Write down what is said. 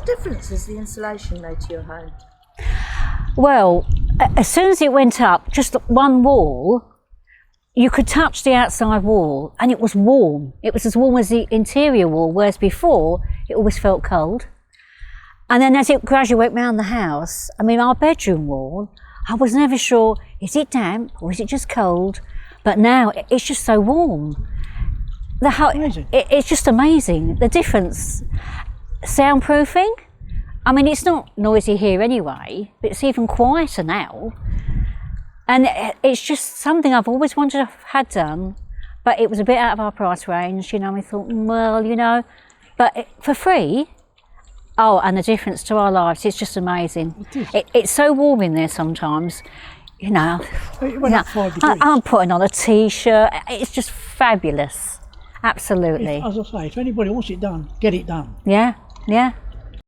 What difference has the insulation made to your home? Well, as soon as it went up, just one wall, you could touch the outside wall and it was warm. It was as warm as the interior wall, whereas before it always felt cold. And then as it gradually went round the house, I mean, our bedroom wall, I was never sure, is it damp or is it just cold? But now it's just so warm. It's just amazing, the difference. Soundproofing, I mean, it's not noisy here anyway, but it's even quieter now. And it's just something I've always wanted to have had done, but it was a bit out of our price range, you know. We thought, well, you know, but for free. Oh, and the difference to our lives, it's just amazing. It's so warm in there sometimes, you know. It went up 5 degrees. I'm putting on a t-shirt, it's just fabulous, absolutely. As I say, if anybody wants it done, get it done. Yeah, yeah.